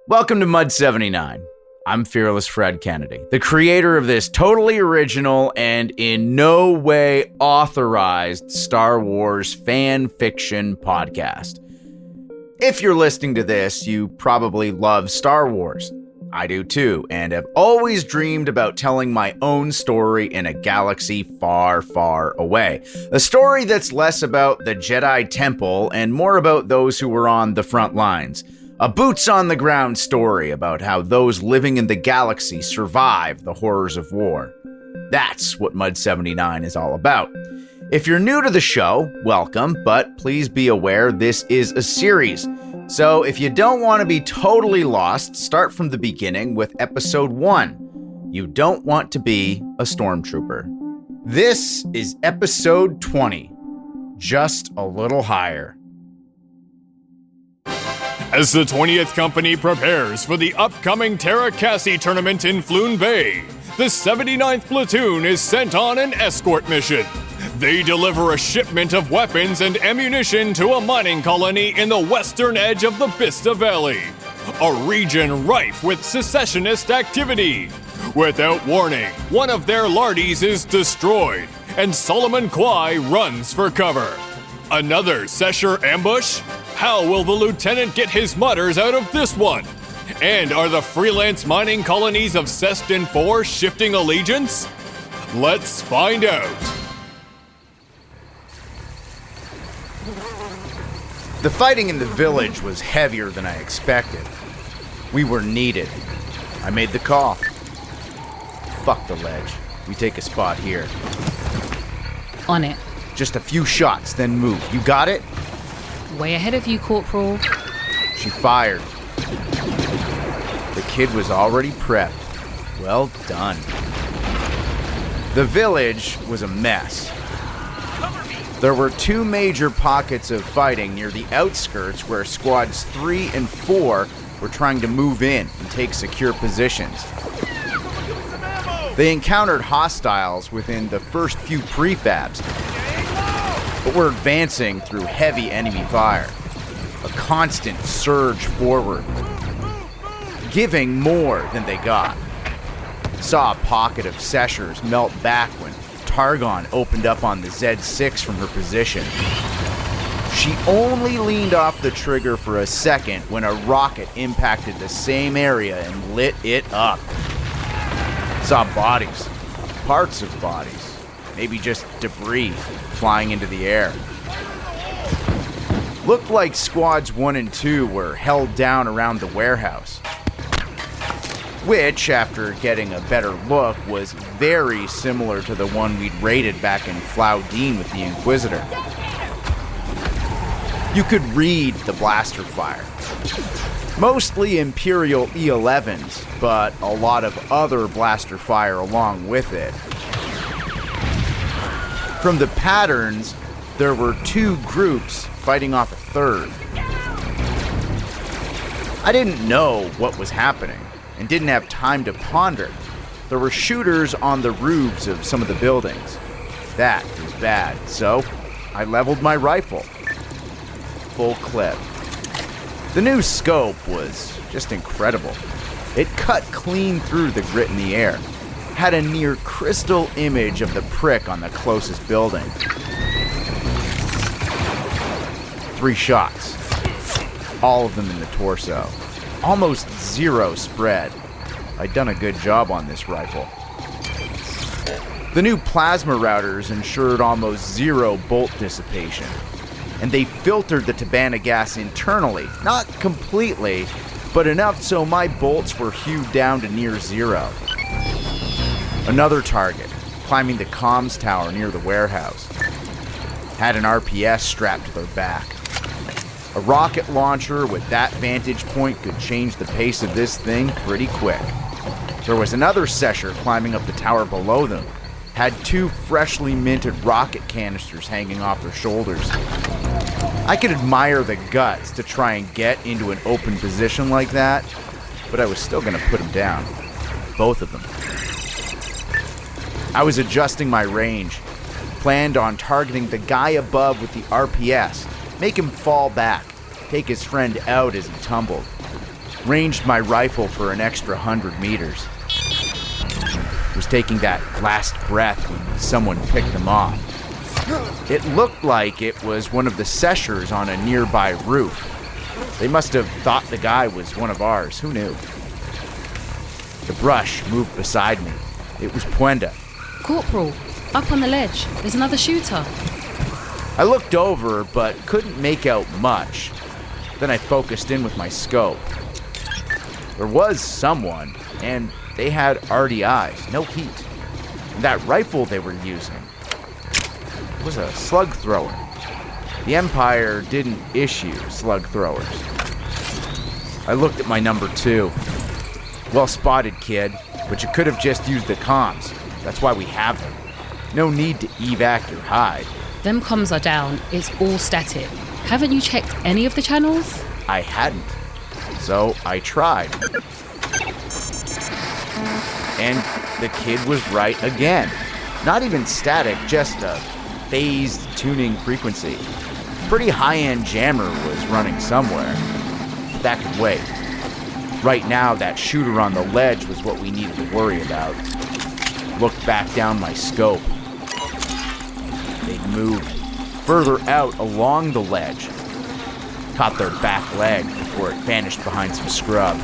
Welcome to Mud 79. I'm Fearless Fred Kennedy, the creator of this totally original and in no way authorized Star Wars fan fiction podcast. If you're listening to this, you probably love Star Wars. I do too, and have always dreamed about telling my own story in a galaxy far, far away. A story that's less about the Jedi Temple and more about those who were on the front lines. A boots-on-the-ground story about how those living in the galaxy survive the horrors of war. That's what Mud 79 is all about. If you're new to the show, welcome, but please be aware this is a series. So if you don't want to be totally lost, start from the beginning with episode 1. You don't want to be a stormtrooper. This is episode 20, Just a Little Higher. As the 20th Company prepares for the upcoming Terrakasi tournament in Floon Bay, the 79th Platoon is sent on an escort mission. They deliver a shipment of weapons and ammunition to a mining colony in the western edge of the Bista Valley, a region rife with secessionist activity. Without warning, one of their lardies is destroyed, and Solomon Kwai runs for cover. Another Sesher ambush? How will the lieutenant get his mutters out of this one? And are the freelance mining colonies of Sestin 4 shifting allegiance? Let's find out. The fighting in the village was heavier than I expected. We were needed. I made the call. Fuck the ledge. We take a spot here. On it. Just a few shots, then move. You got it? Way ahead of you, Corporal. She fired. The kid was already prepped. Well done. The village was a mess. There were two major pockets of fighting near the outskirts where squads 3 and 4 were trying to move in and take secure positions. They encountered hostiles within the first few prefabs, but were advancing through heavy enemy fire. A constant surge forward, giving more than they got. Saw a pocket of Seshers melt back when Targon opened up on the Z6 from her position. She only leaned off the trigger for a second when a rocket impacted the same area and lit it up. Saw bodies, parts of bodies, maybe just debris flying into the air. Looked like squads 1 and 2 were held down around the warehouse, which, after getting a better look, was very similar to the one we'd raided back in Floudine with the Inquisitor. You could read the blaster fire. Mostly Imperial E11s, but a lot of other blaster fire along with it. From the patterns, there were 2 groups fighting off a third. I didn't know what was happening and didn't have time to ponder. There were shooters on the roofs of some of the buildings. That was bad, so I leveled my rifle. Full clip. The new scope was just incredible. It cut clean through the grit in the air. Had a near crystal image of the prick on the closest building. 3 shots. All of them in the torso. Almost 0 spread. I'd done a good job on this rifle. The new plasma routers ensured almost 0 bolt dissipation. And they filtered the Tabana gas internally. Not completely, but enough so my bolts were hewed down to near 0. Another target, climbing the comms tower near the warehouse. Had an RPS strapped to their back. A rocket launcher with that vantage point could change the pace of this thing pretty quick. There was another Sesher climbing up the tower below them. Had 2 freshly minted rocket canisters hanging off their shoulders. I could admire the guts to try and get into an open position like that, but I was still going to put them down. Both of them. I was adjusting my range, planned on targeting the guy above with the RPS, make him fall back, take his friend out as he tumbled. ranged my rifle for an extra 100 meters. Was taking that last breath when someone picked them off. It looked like it was one of the seshers on a nearby roof. They must have thought the guy was one of ours. Who knew? The brush moved beside me. It was Pwenda. Corporal, up on the ledge. There's another shooter. I looked over, but couldn't make out much. Then I focused in with my scope. There was someone, and they had RDIs, no heat. And that rifle they were using was a slug thrower. The Empire didn't issue slug throwers. I looked at my number 2. Well spotted, kid, but you could have just used the comms. That's why we have them. No need to evac your hide. Them comms are down. It's all static. Haven't you checked any of the channels? I hadn't. So I tried. And the kid was right again. Not even static, just a phased tuning frequency. Pretty high-end jammer was running somewhere. That could wait. Right now, that shooter on the ledge was what we needed to worry about. Looked back down my scope. They'd moved further out along the ledge. Caught their back leg before it vanished behind some scrub.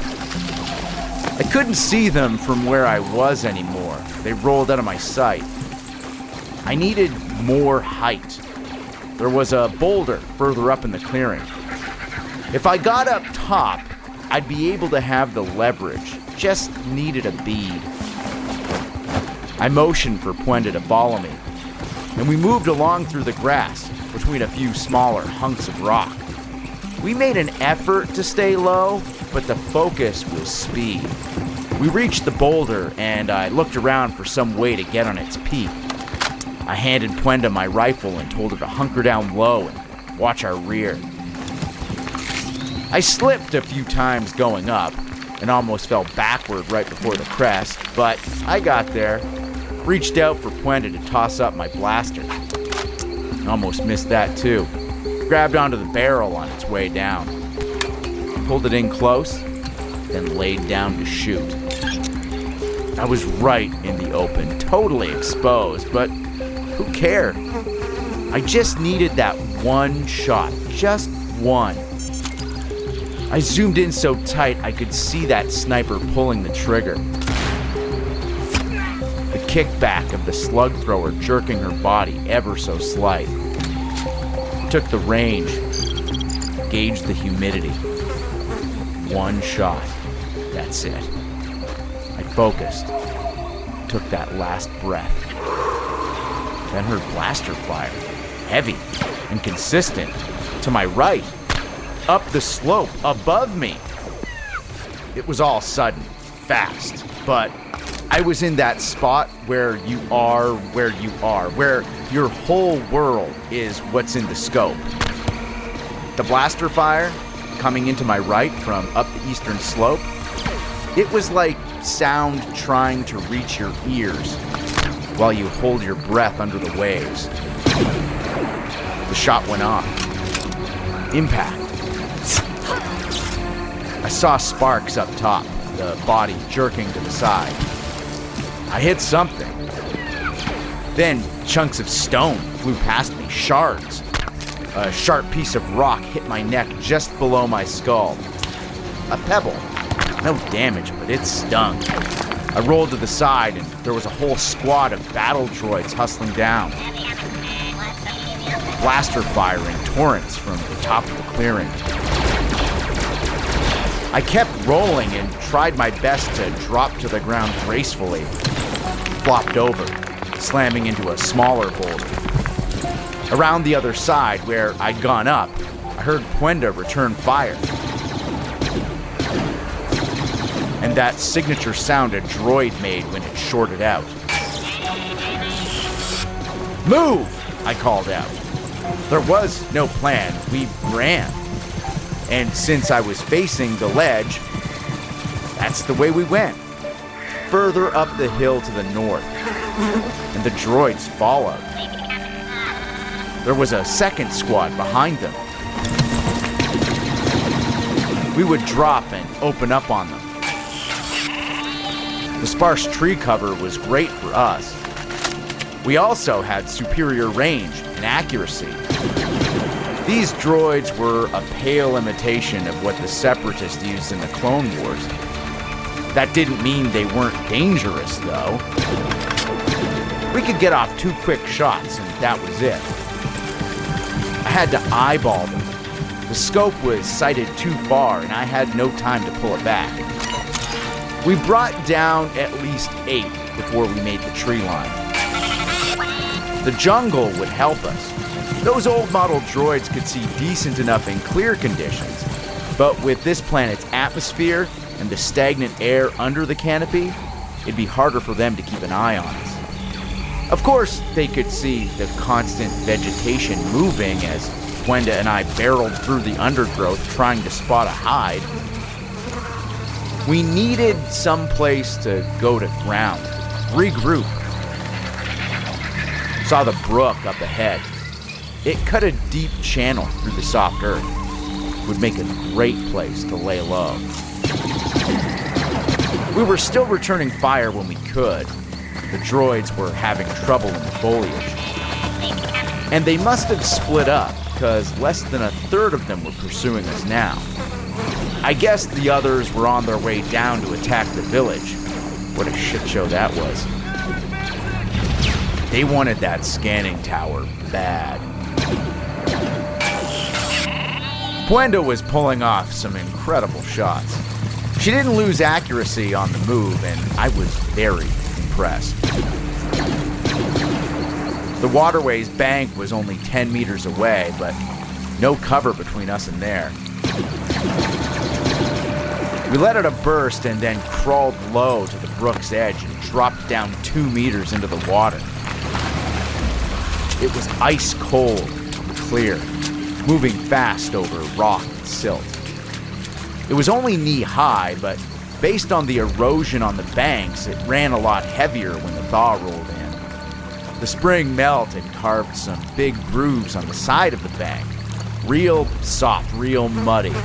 I couldn't see them from where I was anymore. They rolled out of my sight. I needed more height. There was a boulder further up in the clearing. If I got up top, I'd be able to have the leverage. Just needed a bead. I motioned for Pwenda to follow me, and we moved along through the grass between a few smaller hunks of rock. We made an effort to stay low, but the focus was speed. We reached the boulder, and I looked around for some way to get on its peak. I handed Pwenda my rifle and told her to hunker down low and watch our rear. I slipped a few times going up and almost fell backward right before the crest, but I got there, reached out for Pwenda to toss up my blaster. Almost missed that too. Grabbed onto the barrel on its way down. Pulled it in close, then laid down to shoot. I was right in the open, totally exposed, but who cared? I just needed that one shot, just one. I zoomed in so tight I could see that sniper pulling the trigger. The kickback of the slug thrower jerking her body ever so slight. Took the range, gauged the humidity. One shot, that's it. I focused, took that last breath. Then heard blaster fire, heavy and consistent, to my right, up the slope, above me. It was all sudden, fast, but I was in that spot where you are, where your whole world is what's in the scope. The blaster fire coming into my right from up the eastern slope, it was like sound trying to reach your ears while you hold your breath under the waves. The shot went off. Impact. I saw sparks up top, the body jerking to the side. I hit something. Then chunks of stone flew past me, shards. A sharp piece of rock hit my neck just below my skull. A pebble. No damage, but it stung. I rolled to the side, and there was a whole squad of battle droids hustling down. Blaster fire in torrents from the top of the clearing. I kept rolling and tried my best to drop to the ground gracefully. Flopped over, slamming into a smaller boulder. Around the other side, where I'd gone up, I heard Pwenda return fire. And that signature sound a droid made when it shorted out. Move! I called out. There was no plan. We ran. And since I was facing the ledge, that's the way we went. Further up the hill to the north. And the droids followed. There was a second squad behind them. we would drop and open up on them. The sparse tree cover was great for us. We also had superior range and accuracy. These droids were a pale imitation of what the Separatists used in the Clone Wars. That didn't mean they weren't dangerous, though. We could get off 2 quick shots, and that was it. I had to eyeball them. The scope was sighted too far, and I had no time to pull it back. We brought down at least 8 before we made the tree line. The jungle would help us. Those old model droids could see decent enough in clear conditions, but with this planet's atmosphere and the stagnant air under the canopy, it'd be harder for them to keep an eye on us. Of course, they could see the constant vegetation moving as Pwenda and I barreled through the undergrowth trying to spot a hide. We needed some place to go to ground, regroup. Saw the brook up ahead. It cut a deep channel through the soft earth. Would make a great place to lay low. We were still returning fire when we could. The droids were having trouble in the foliage. And they must have split up, because less than a third of them were pursuing us now. I guess the others were on their way down to attack the village. What a shit show that was. They wanted that scanning tower bad. Pwenda was pulling off some incredible shots. She didn't lose accuracy on the move, and I was very impressed. The waterway's bank was only 10 meters away, but no cover between us and there. We let out a burst and then crawled low to the brook's edge and dropped down 2 meters into the water. It was ice cold and clear, moving fast over rock and silt. It was only knee-high, but based on the erosion on the banks, it ran a lot heavier when the thaw rolled in. The spring melt had carved some big grooves on the side of the bank, real soft, real muddy.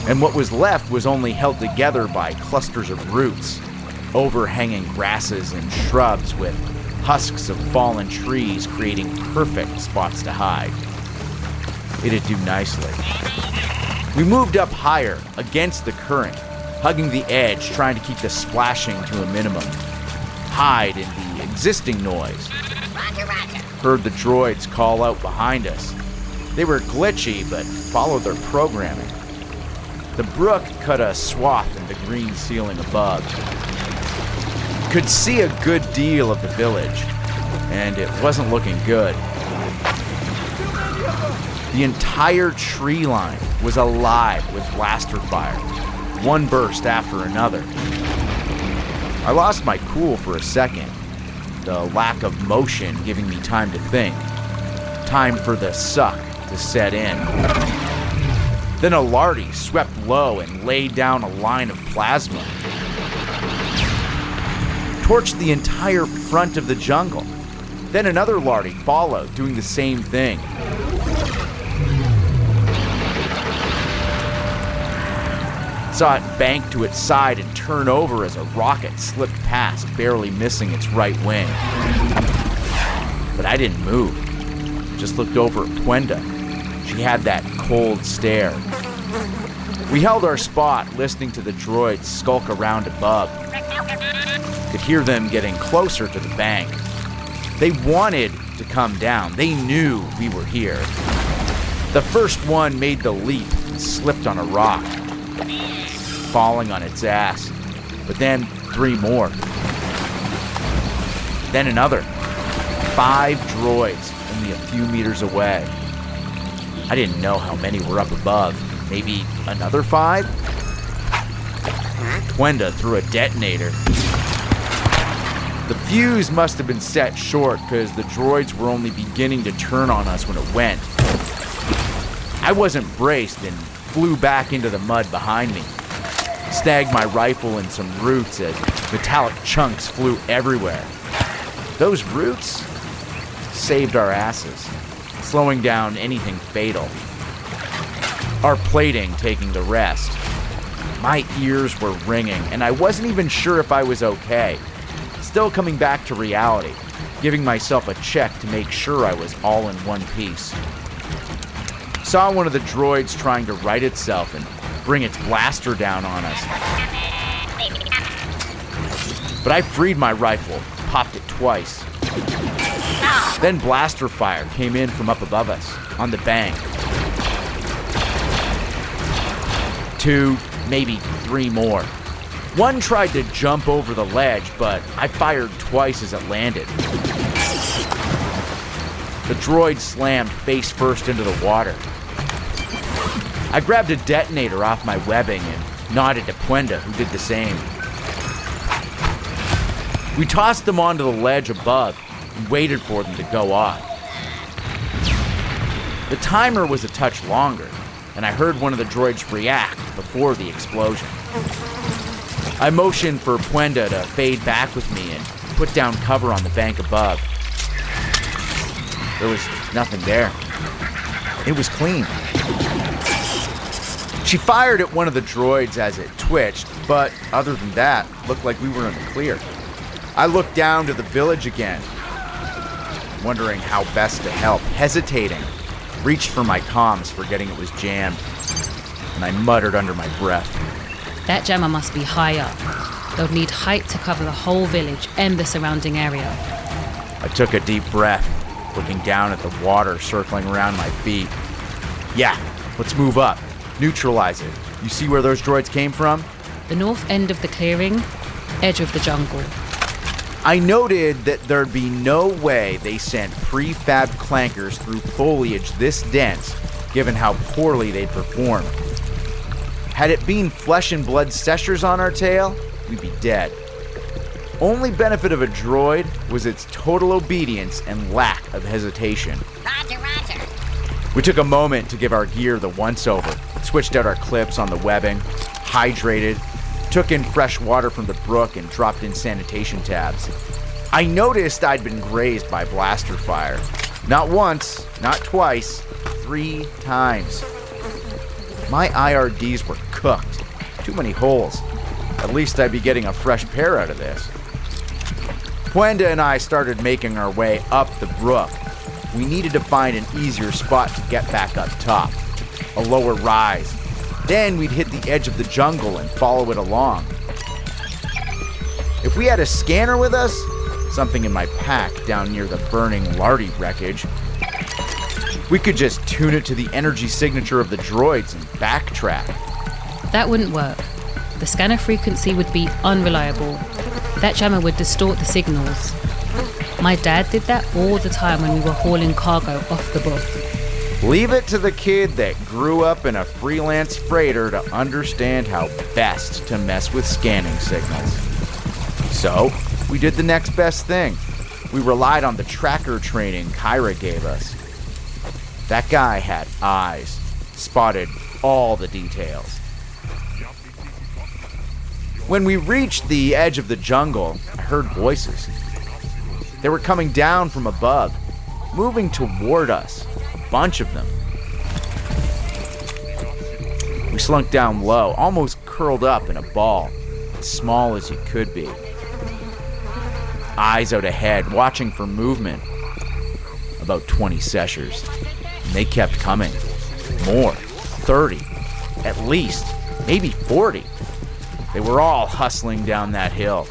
And what was left was only held together by clusters of roots, overhanging grasses and shrubs with husks of fallen trees creating perfect spots to hide. It'd do nicely. We moved up higher, against the current, hugging the edge, trying to keep the splashing to a minimum. Hide in the existing noise. Roger, roger. Heard the droids call out behind us. They were glitchy, but followed their programming. The brook cut a swath in the green ceiling above. Could see a good deal of the village, and it wasn't looking good. The entire tree line was alive with blaster fire, one burst after another. I lost my cool for a second, the lack of motion giving me time to think. Time for the suck to set in. Then a Lardy swept low and laid down a line of plasma. Torched the entire front of the jungle. Then another Lardy followed, doing the same thing. Saw it bank to its side and turn over as a rocket slipped past, barely missing its right wing. But I didn't move. Just looked over at Pwenda. She had that cold stare. We held our spot, listening to the droids skulk around above. Could hear them getting closer to the bank. They wanted to come down. They knew we were here. The first one made the leap and slipped on a rock, falling on its ass. But then 3 more. Then another. 5 droids only a few meters away. I didn't know how many were up above. Maybe another 5? Pwenda threw a detonator. The fuse must have been set short because the droids were only beginning to turn on us when it went. I wasn't braced and flew back into the mud behind me. Snagged my rifle in some roots as metallic chunks flew everywhere. Those roots saved our asses, slowing down anything fatal. our plating taking the rest. My ears were ringing, and I wasn't even sure if I was okay. Still coming back to reality, giving myself a check to make sure I was all in one piece. Saw one of the droids trying to right itself and bring its blaster down on us. But I freed my rifle, popped it twice. Then blaster fire came in from up above us, on the bank. 2, maybe 3 more. One tried to jump over the ledge, but I fired twice as it landed. The droid slammed face first into the water. I grabbed a detonator off my webbing and nodded to Pwenda, who did the same. We tossed them onto the ledge above and waited for them to go off. The timer was a touch longer, and I heard one of the droids react before the explosion. I motioned for Pwenda to fade back with me and put down cover on the bank above. There was nothing there. It was clean. She fired at one of the droids as it twitched, but other than that, looked like we were in the clear. I looked down to the village again, wondering how best to help, hesitating. Reached for my comms, forgetting it was jammed, and I muttered under my breath. That jammer must be high up. They'll need height to cover the whole village and the surrounding area. I took a deep breath, looking down at the water circling around my feet. Yeah, let's move up. Neutralize it. You see where those droids came from? The north end of the clearing, edge of the jungle. I noted that there'd be no way they sent prefab clankers through foliage this dense, given how poorly they'd performed. Had it been flesh and blood seshers on our tail, we'd be dead. Only benefit of a droid was its total obedience and lack of hesitation. Roger, roger. We took a moment to give our gear the once-over, switched out our clips on the webbing, hydrated, took in fresh water from the brook, and dropped in sanitation tabs. I noticed I'd been grazed by blaster fire. Not once, not twice, 3 times. My IRDs were cooked. Too many holes. At least I'd be getting a fresh pair out of this. Pwenda and I started making our way up the brook. We needed to find an easier spot to get back up top. A lower rise. Then we'd hit the edge of the jungle and follow it along. If we had a scanner with us, something in my pack down near the burning Lardy wreckage, we could just tune it to the energy signature of the droids and backtrack. That wouldn't work. The scanner frequency would be unreliable. That jammer would distort the signals. My dad did that all the time when we were hauling cargo off the book. Leave it to the kid that grew up in a freelance freighter to understand how best to mess with scanning signals. So, we did the next best thing. We relied on the tracker training Kyra gave us. That guy had eyes, spotted all the details. When we reached the edge of the jungle, I heard voices. They were coming down from above, moving toward us. Bunch of them. We slunk down low, almost curled up in a ball, as small as you could be. Eyes out ahead, watching for movement. About 20 seshers. And they kept coming. More. 30. At least. Maybe 40. They were all hustling down that hill.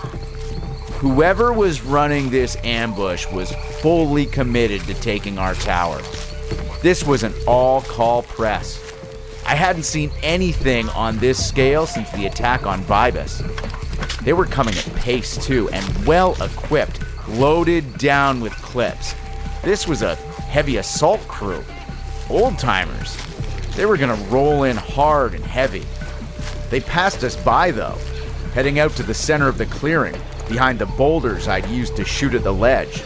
Whoever was running this ambush was fully committed to taking our tower. This was an all-call press. I hadn't seen anything on this scale since the attack on Vibus. They were coming at pace too, and well-equipped, loaded down with clips. This was a heavy assault crew. Old-timers. They were gonna roll in hard and heavy. They passed us by though, heading out to the center of the clearing, behind the boulders I'd used to shoot at the ledge.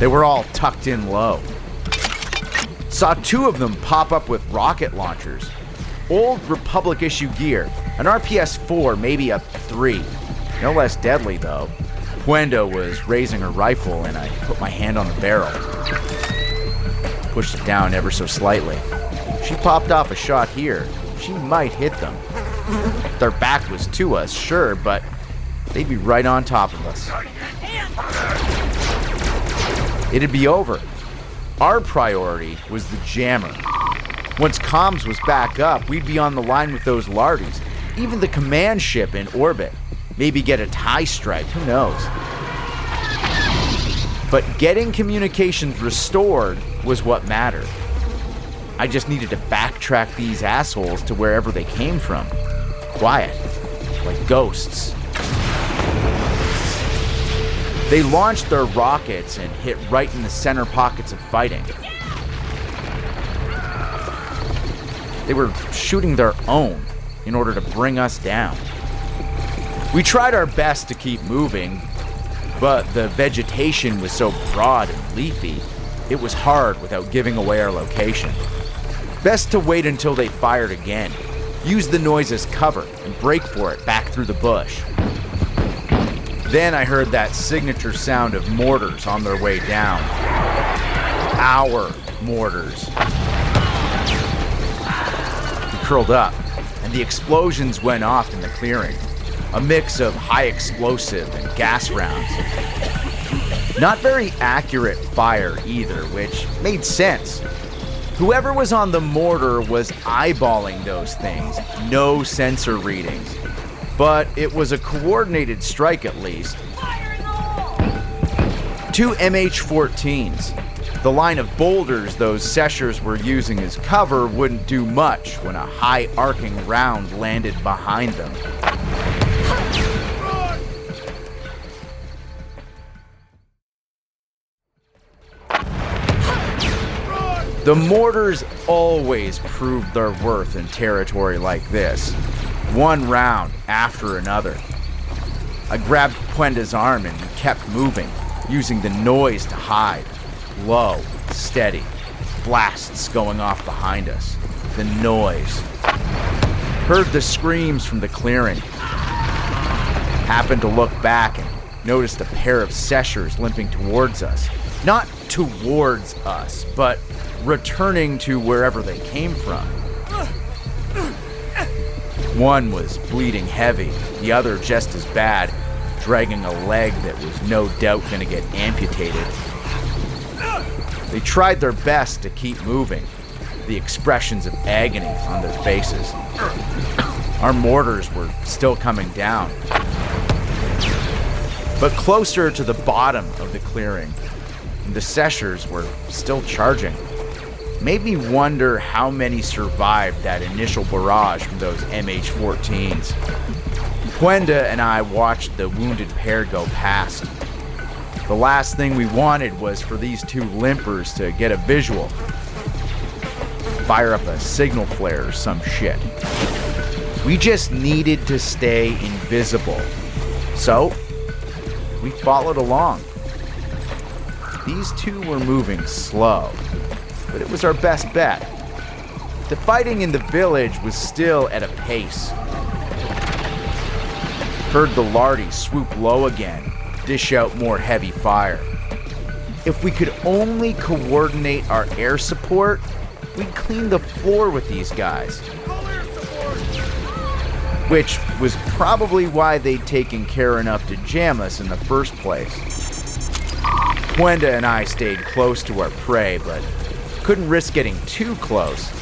They were all tucked in low. Saw 2 of them pop up with rocket launchers. Old Republic issue gear, an RPS-4, maybe a 3. No less deadly though. Pwenda was raising her rifle and I put my hand on the barrel. pushed it down ever so slightly. If she popped off a shot here, she might hit them. Their back was to us, sure, but they'd be right on top of us. It'd be over. Our priority was the jammer. Once comms was back up, we'd be on the line with those lardies, even the command ship in orbit. Maybe get a TIE strike, who knows? But getting communications restored was what mattered. I just needed to backtrack these assholes to wherever they came from. Quiet, like ghosts. They launched their rockets and hit right in the center pockets of fighting. They were shooting their own in order to bring us down. We tried our best to keep moving, but the vegetation was so broad and leafy, it was hard without giving away our location. Best to wait until they fired again, use the noise as cover, and break for it back through the bush. Then I heard that signature sound of mortars on their way down. Our mortars. We curled up, and the explosions went off in the clearing. A mix of high explosive and gas rounds. Not very accurate fire either, which made sense. Whoever was on the mortar was eyeballing those things, no sensor readings. But it was a coordinated strike at least. 2 MH-14s. The line of boulders those seshers were using as cover wouldn't do much when a high arcing round landed behind them. The mortars always proved their worth in territory like this. One round after another. I grabbed Pwenda's arm and we kept moving, using the noise to hide. Low, steady. Blasts going off behind us. The noise. Heard the screams from the clearing. Happened to look back and noticed a pair of seshers limping towards us. Not towards us, but returning to wherever they came from. One was bleeding heavy, the other just as bad, dragging a leg that was no doubt gonna get amputated. They tried their best to keep moving, the expressions of agony on their faces. Our mortars were still coming down. But closer to the bottom of the clearing, the seshers were still charging. Made me wonder how many survived that initial barrage from those MH-14s. Pwenda and I watched the wounded pair go past. The last thing we wanted was for these two limpers to get a visual. Fire up a signal flare or some shit. We just needed to stay invisible. So, we followed along. These two were moving slow, but it was our best bet. The fighting in the village was still at a pace. Heard the Lardy swoop low again, dish out more heavy fire. If we could only coordinate our air support, we'd clean the floor with these guys. Which was probably why they'd taken care enough to jam us in the first place. Pwenda and I stayed close to our prey, but couldn't risk getting too close.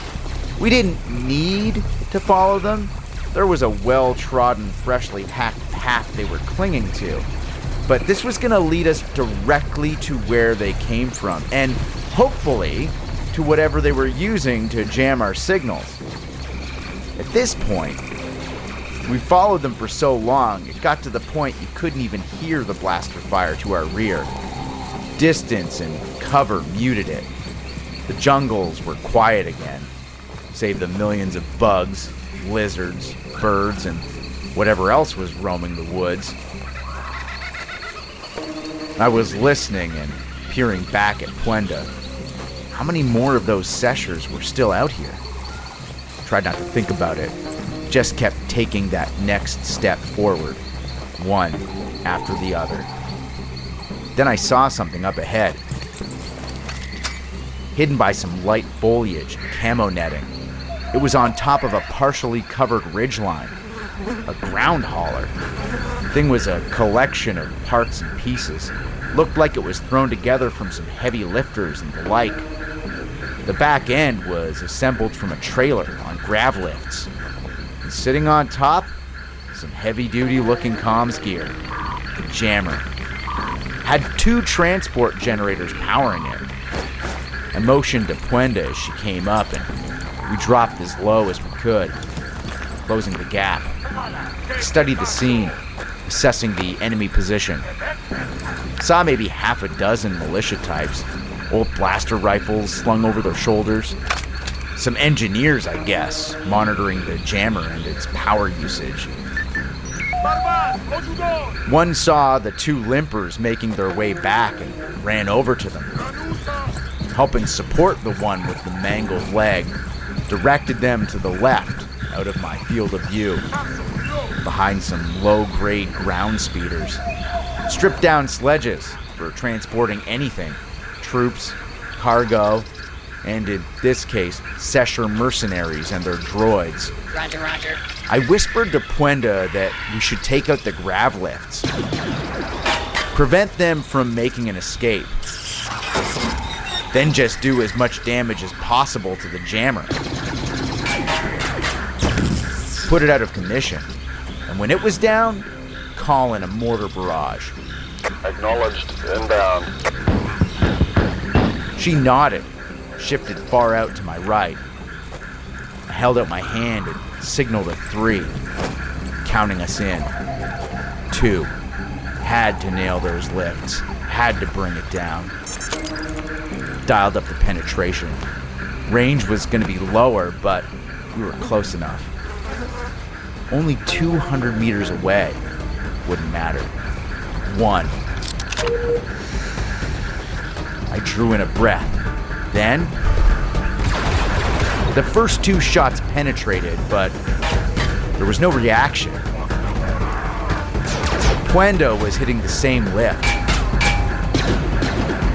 We didn't need to follow them. There was a well-trodden, freshly packed path they were clinging to. But this was going to lead us directly to where they came from, and hopefully to whatever they were using to jam our signals. At this point, we followed them for so long, it got to the point you couldn't even hear the blaster fire to our rear. Distance and cover muted it. The jungles were quiet again, save the millions of bugs, lizards, birds, and whatever else was roaming the woods. I was listening and peering back at Pwenda. How many more of those seshers were still out here? Tried not to think about it. Just kept taking that next step forward, one after the other. Then I saw something up ahead. hidden by some light foliage and camo netting. It was on top of a partially covered ridgeline, a ground hauler. The thing was a collection of parts and pieces. Looked like it was thrown together from some heavy lifters and the like. The back end was assembled from a trailer on grav lifts. And sitting on top, some heavy-duty looking comms gear. The jammer. Had 2 transport generators powering it. I motioned to Pwenda as she came up, and we dropped as low as we could, closing the gap. Studied the scene, assessing the enemy position. Saw maybe half a dozen militia types, old blaster rifles slung over their shoulders. Some engineers, I guess, monitoring the jammer and its power usage. One saw the 2 limpers making their way back and ran over to them. Helping support the one with the mangled leg, directed them to the left, out of my field of view, behind some low-grade ground speeders. Stripped-down sledges for transporting anything, troops, cargo, and in this case, Sesher mercenaries and their droids. Roger, roger. I whispered to Pwenda that we should take out the grav lifts, prevent them from making an escape, then just do as much damage as possible to the jammer. Put it out of commission, and when it was down, call in a mortar barrage. Acknowledged. Inbound. She nodded, shifted far out to my right. I held out my hand and signaled a 3, counting us in. 2. Had to nail those lifts. Had to bring it down. Dialed up the penetration. Range was going to be lower, but we were close enough. Only 200 meters away. Wouldn't matter. 1. I drew in a breath. Then, the first 2 shots penetrated, but there was no reaction. Pwenda was hitting the same lift.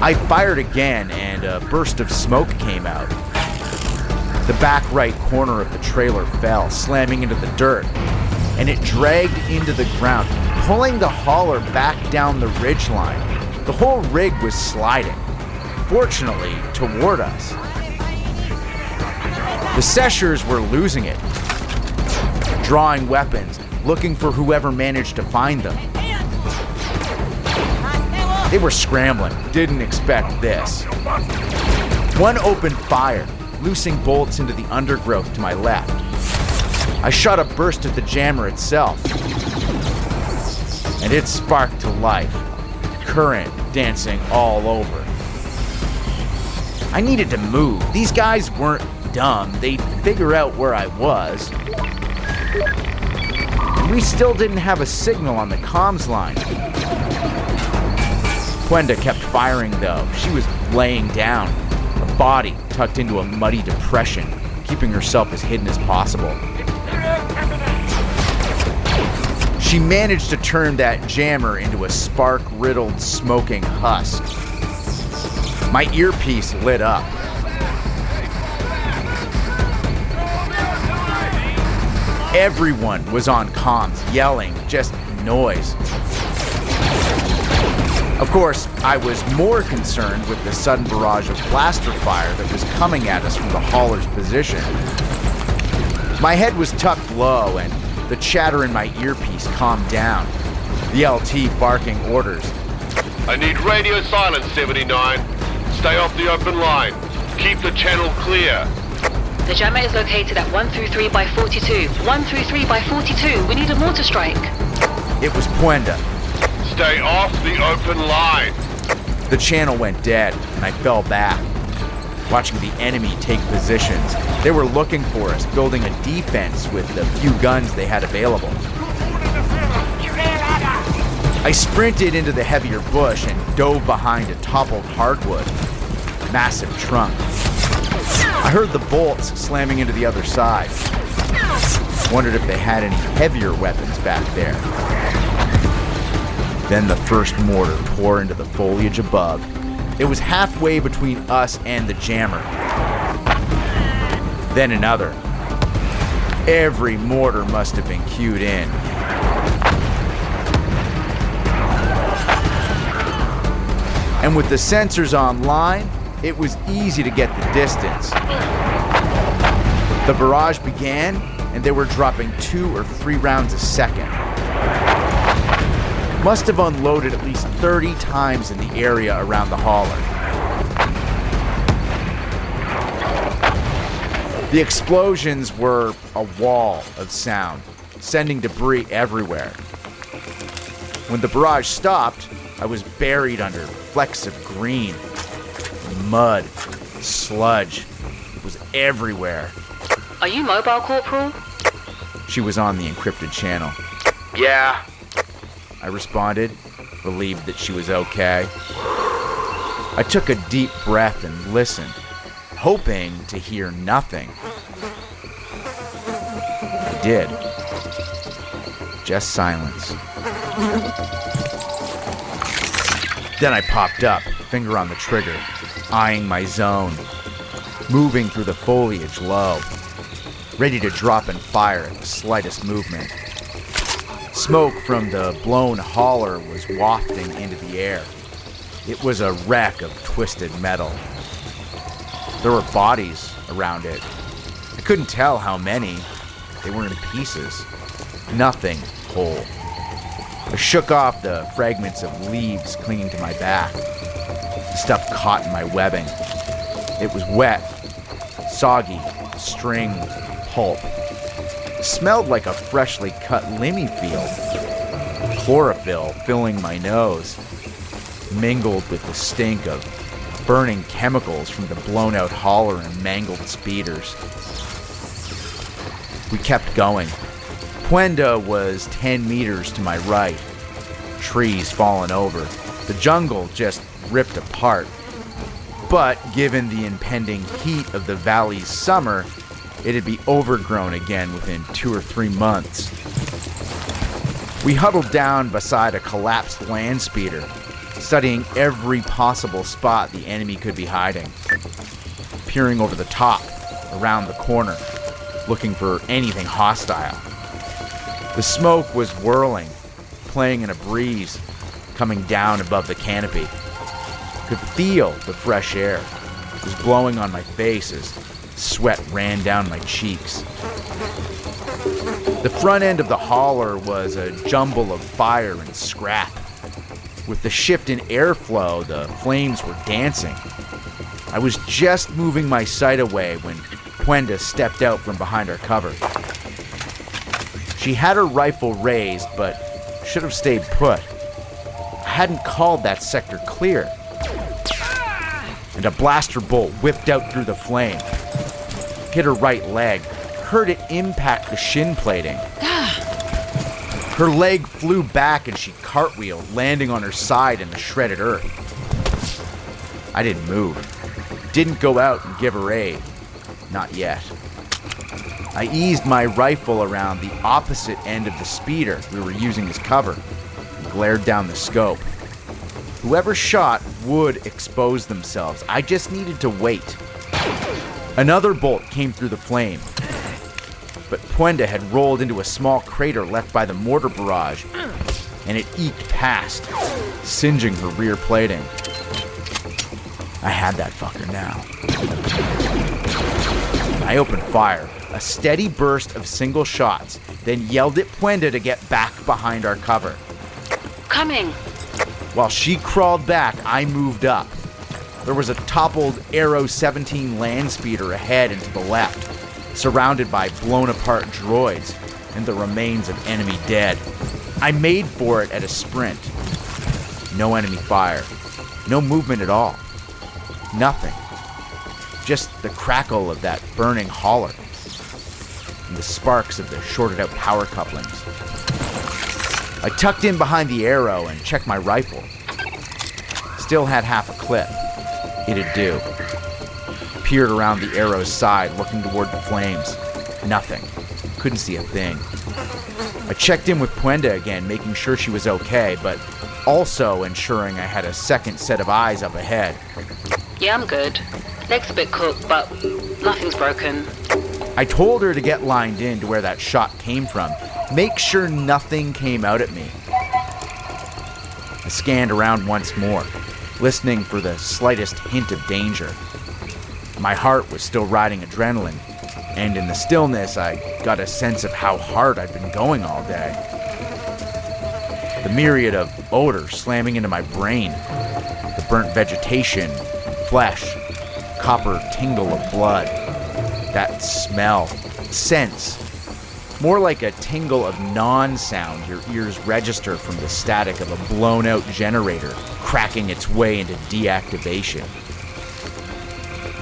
I fired again, and a burst of smoke came out. The back right corner of the trailer fell, slamming into the dirt, and it dragged into the ground, pulling the hauler back down the ridgeline. The whole rig was sliding, fortunately, toward us. The Seshers were losing it, drawing weapons, looking for whoever managed to find them. They were scrambling, didn't expect this. One opened fire, loosing bolts into the undergrowth to my left. I shot a burst at the jammer itself, and it sparked to life, current dancing all over. I needed to move. These guys weren't dumb. They'd figure out where I was. We still didn't have a signal on the comms line. Pwenda kept firing, though. She was laying down, her body tucked into a muddy depression, keeping herself as hidden as possible. She managed to turn that jammer into a spark-riddled, smoking husk. My earpiece lit up. Everyone was on comms, yelling, just noise. Of course, I was more concerned with the sudden barrage of blaster fire that was coming at us from the hauler's position. My head was tucked low, and the chatter in my earpiece calmed down. The LT barking orders. I need radio silence, 79. Stay off the open line. Keep the channel clear. The jammer is located at 133 by 42. 133 by 42. We need a mortar strike. It was Pwenda. Stay off the open line. The channel went dead, and I fell back, watching the enemy take positions. They were looking for us, building a defense with the few guns they had available. I sprinted into the heavier bush and dove behind a toppled hardwood, massive trunk. I heard the bolts slamming into the other side. Wondered if they had any heavier weapons back there. Then the first mortar tore into the foliage above, It was halfway between us and the jammer. Then another. Every mortar must have been cued in. And with the sensors online, it was easy to get the distance. The barrage began, and they were dropping 2 or 3 rounds a second. Must have unloaded at least 30 times in the area around the hauler. The explosions were a wall of sound, sending debris everywhere. When the barrage stopped, I was buried under flecks of green, mud, sludge. It was everywhere. Are you mobile, Corporal? She was on the encrypted channel. Yeah. I responded, relieved that she was okay. I took a deep breath and listened, hoping to hear nothing. I did. Just silence. Then I popped up, finger on the trigger, eyeing my zone, moving through the foliage low, ready to drop and fire at the slightest movement. Smoke from the blown hauler was wafting into the air. It was a wreck of twisted metal. There were bodies around it. I couldn't tell how many. They were in pieces. Nothing whole. I shook off the fragments of leaves clinging to my back. The stuff caught in my webbing. It was wet, soggy, stringed, pulp. It smelled like a freshly cut limmy field. Chlorophyll filling my nose, mingled with the stink of burning chemicals from the blown-out hauler and mangled speeders. We kept going. Pwenda was 10 meters to my right. Trees fallen over. The jungle just ripped apart. But given the impending heat of the valley's summer, it'd be overgrown again within 2 or 3 months. We huddled down beside a collapsed land speeder, studying every possible spot the enemy could be hiding. Peering over the top, around the corner, looking for anything hostile. The smoke was whirling, playing in a breeze, coming down above the canopy. Could feel the fresh air. It was blowing on my face as sweat ran down my cheeks. The front end of the hauler was a jumble of fire and scrap. With the shift in airflow, the flames were dancing. I was just moving my sight away when Pwenda stepped out from behind our cover. She had her rifle raised, but should have stayed put. I hadn't called that sector clear. And a blaster bolt whipped out through the flame. Hit her right leg, heard it impact the shin plating. Her leg flew back and she cartwheeled, landing on her side in the shredded earth. I didn't move. Didn't go out and give her aid. Not yet. I eased my rifle around the opposite end of the speeder we were using as cover and glared down the scope. Whoever shot would expose themselves. I just needed to wait. Another bolt came through the flame, but Pwenda had rolled into a small crater left by the mortar barrage, and it eked past, singeing her rear plating. I had that fucker now. I opened fire, a steady burst of single shots, then yelled at Pwenda to get back behind our cover. Coming! While she crawled back, I moved up. There was a toppled Aero 17 land speeder ahead and to the left, surrounded by blown-apart droids and the remains of enemy dead. I made for it at a sprint. No enemy fire. No movement at all. Nothing. Just the crackle of that burning hauler and the sparks of the shorted-out power couplings. I tucked in behind the Aero and checked my rifle. Still had half a clip. It'd do. Peered around the Aero's side, looking toward the flames. Nothing. Couldn't see a thing. I checked in with Pwenda again, making sure she was okay, but also ensuring I had a second set of eyes up ahead. Yeah, I'm good. Leg's a bit cooked, but nothing's broken. I told her to get lined in to where that shot came from. Make sure nothing came out at me. I scanned around once more, listening for the slightest hint of danger. My heart was still riding adrenaline, and in the stillness, I got a sense of how hard I'd been going all day. The myriad of odors slamming into my brain, the burnt vegetation, flesh, copper tingle of blood, that smell, sense, more like a tingle of non-sound your ears register from the static of a blown-out generator cracking its way into deactivation.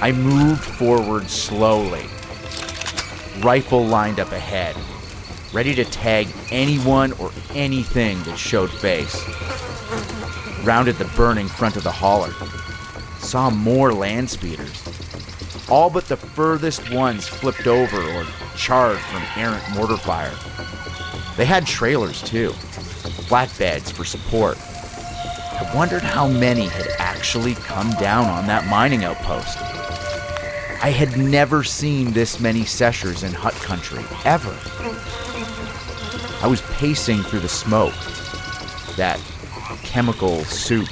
I moved forward slowly, rifle lined up ahead, ready to tag anyone or anything that showed face. Rounded the burning front of the hauler, saw more land speeders. All but the furthest ones flipped over or charred from errant mortar fire. They had trailers too, flatbeds for support. I wondered how many had actually come down on that mining outpost. I had never seen this many seshers in hut country, ever. I was pacing through the smoke. That chemical soup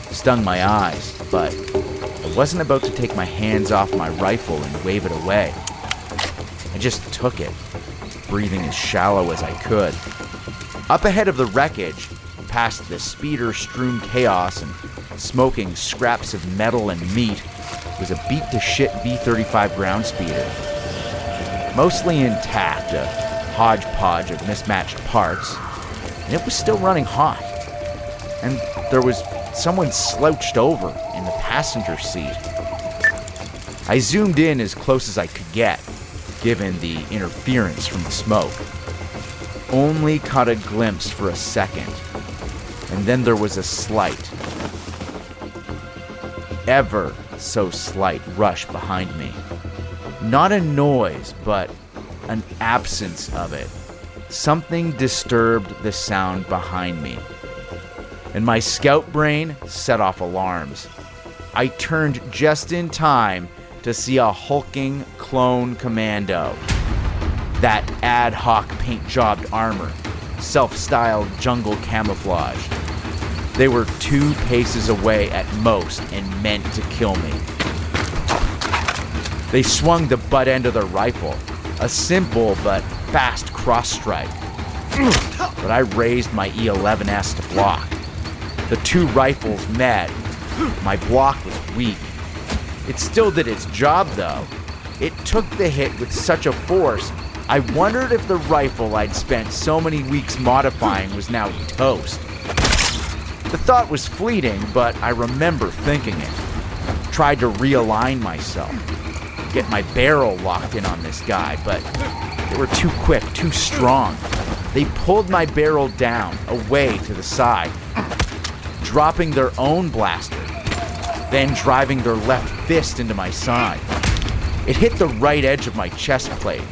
stung my eyes, but I wasn't about to take my hands off my rifle and wave it away. I just took it, breathing as shallow as I could. Up ahead of the wreckage, past the speeder-strewn chaos and smoking scraps of metal and meat, was a beat-to-shit V-35 ground speeder. Mostly intact, a hodgepodge of mismatched parts, and it was still running hot. And there was someone slouched over in the passenger seat. I zoomed in as close as I could get, given the interference from the smoke. Only caught a glimpse for a second, and then there was a slight, ever so slight rush behind me. Not a noise, but an absence of it. Something disturbed the sound behind me, and my scout brain set off alarms. I turned just in time to see a hulking clone commando. That ad hoc paint-jobbed armor, self-styled jungle camouflage. They were 2 paces away at most and meant to kill me. They swung the butt end of their rifle, a simple but fast cross-strike. But I raised my E11S to block. The 2 rifles met. My block was weak. It still did its job, though. It took the hit with such a force, I wondered if the rifle I'd spent so many weeks modifying was now toast. The thought was fleeting, but I remember thinking it. Tried to realign myself, get my barrel locked in on this guy, but they were too quick, too strong. They pulled my barrel down, away to the side, dropping their own blaster, then driving their left fist into my side. It hit the right edge of my chest plate.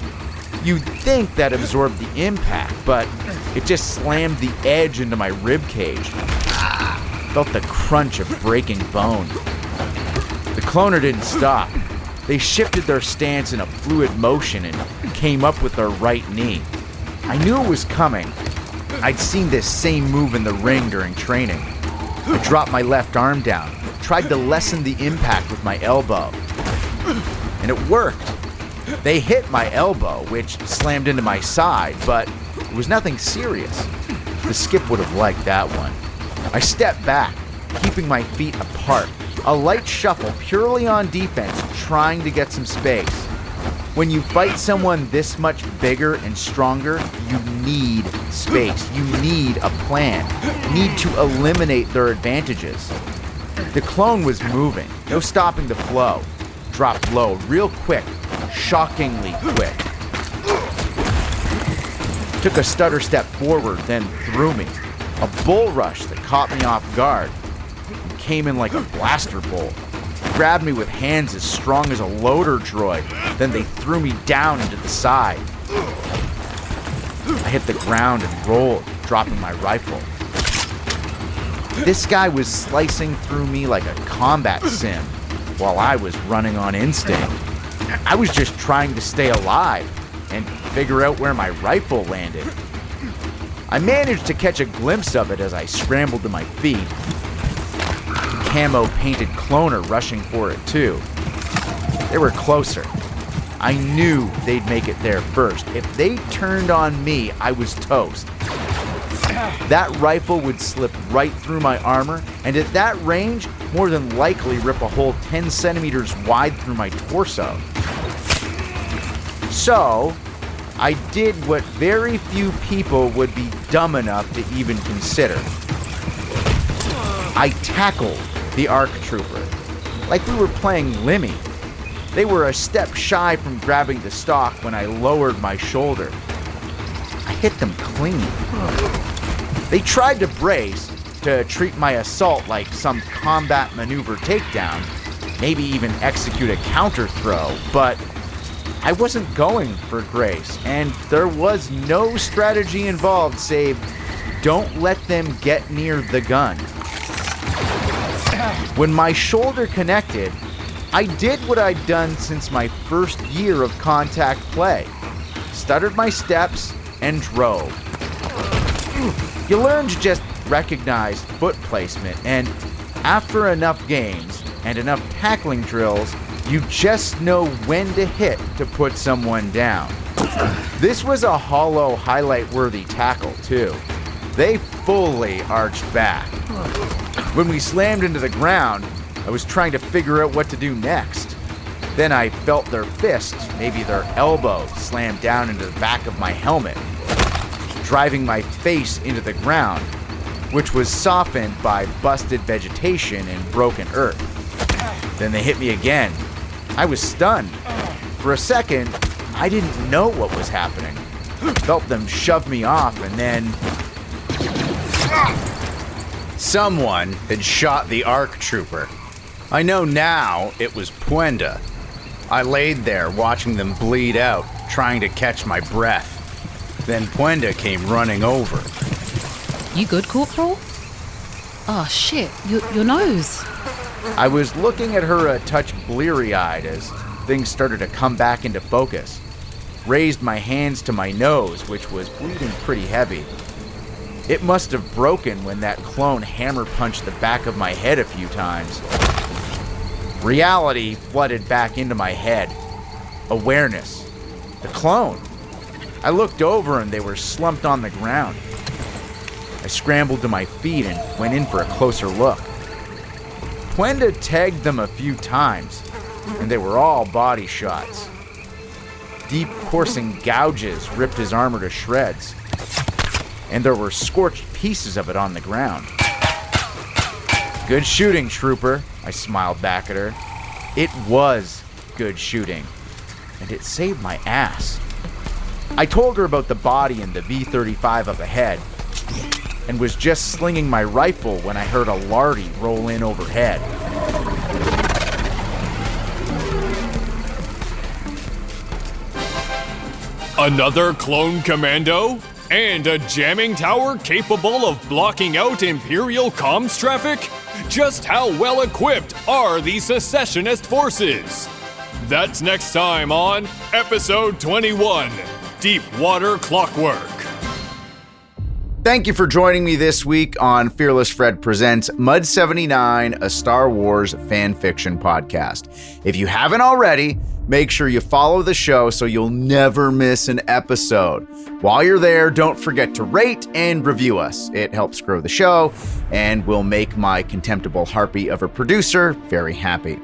You'd think that absorbed the impact, but it just slammed the edge into my rib cage. Felt the crunch of breaking bone. The cloner didn't stop. They shifted their stance in a fluid motion and came up with their right knee. I knew it was coming. I'd seen this same move in the ring during training. I dropped my left arm down, tried to lessen the impact with my elbow. And it worked. They hit my elbow, which slammed into my side, but it was nothing serious. The skip would have liked that one. I stepped back, keeping my feet apart, a light shuffle purely on defense, trying to get some space. When you fight someone this much bigger and stronger, you need space. You need a plan. You need to eliminate their advantages. The clone was moving, no stopping the flow. Dropped low, real quick, shockingly quick. Took a stutter step forward, then threw me. A bull rush that caught me off guard. And came in like a blaster bolt. Grabbed me with hands as strong as a loader droid. Then they threw me down into the side. I hit the ground and rolled, dropping my rifle. This guy was slicing through me like a combat sim while I was running on instinct. I was just trying to stay alive and figure out where my rifle landed. I managed to catch a glimpse of it as I scrambled to my feet. Camo-painted cloner rushing for it too. They were closer. I knew they'd make it there first. If they turned on me, I was toast. That rifle would slip right through my armor, and at that range, more than likely rip a hole 10 centimeters wide through my torso. So, I did what very few people would be dumb enough to even consider. I tackled the ARC trooper, like we were playing Limmy. They were a step shy from grabbing the stock when I lowered my shoulder. I hit them clean. They tried to brace, to treat my assault like some combat maneuver takedown, maybe even execute a counter throw, but I wasn't going for grace, and there was no strategy involved save don't let them get near the gun. When my shoulder connected, I did what I'd done since my first year of contact play. Stuttered my steps and drove. You learn to just recognize foot placement, and after enough games and enough tackling drills, you just know when to hit to put someone down. This was a hollow, highlight-worthy tackle, too. They fully arched back. When we slammed into the ground, I was trying to figure out what to do next. Then I felt their fist, maybe their elbow, slam down into the back of my helmet, driving my face into the ground, which was softened by busted vegetation and broken earth. Then they hit me again. I was stunned. For a second, I didn't know what was happening. Felt them shove me off, and then someone had shot the ARC trooper. I know now it was Pwenda. I laid there watching them bleed out, trying to catch my breath. Then Pwenda came running over. You good, Corporal? Oh shit, your nose. I was looking at her a touch bleary-eyed as things started to come back into focus. Raised my hands to my nose, which was bleeding pretty heavy. It must have broken when that clone hammer punched the back of my head a few times. Reality flooded back into my head. Awareness. The clone. I looked over and they were slumped on the ground. I scrambled to my feet and went in for a closer look. Pwenda tagged them a few times, and they were all body shots. Deep coursing gouges ripped his armor to shreds, and there were scorched pieces of it on the ground. Good shooting, trooper, I smiled back at her. It was good shooting, and it saved my ass. I told her about the body and the V-35 up ahead, and was just slinging my rifle when I heard a Lardy roll in overhead. Another clone commando? And a jamming tower capable of blocking out Imperial comms traffic? Just how well equipped are these secessionist forces? That's next time on Episode 21, Deep Water Clockwork. Thank you for joining me this week on Fearless Fred Presents Mud 79, a Star Wars fan fiction podcast. If you haven't already, make sure you follow the show so you'll never miss an episode. While you're there, don't forget to rate and review us. It helps grow the show and will make my contemptible harpy of a producer very happy.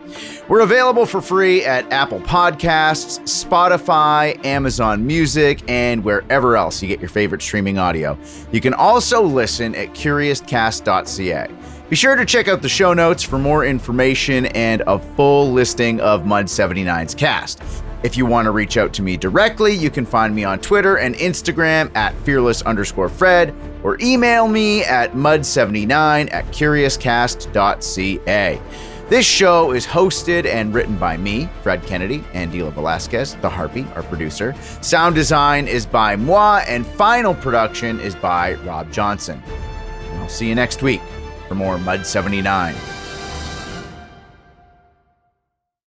We're available for free at Apple Podcasts, Spotify, Amazon Music, and wherever else you get your favorite streaming audio. You can also listen at curiouscast.ca. Be sure to check out the show notes for more information and a full listing of Mud 79's cast. If you want to reach out to me directly, you can find me on Twitter and Instagram at fearless_Fred, or email me at mud79@curiouscast.ca. This show is hosted and written by me, Fred Kennedy, and Dila Velazquez, the Harpy, our producer. Sound design is by moi, and final production is by Rob Johnson. I'll see you next week. for more Mud 79.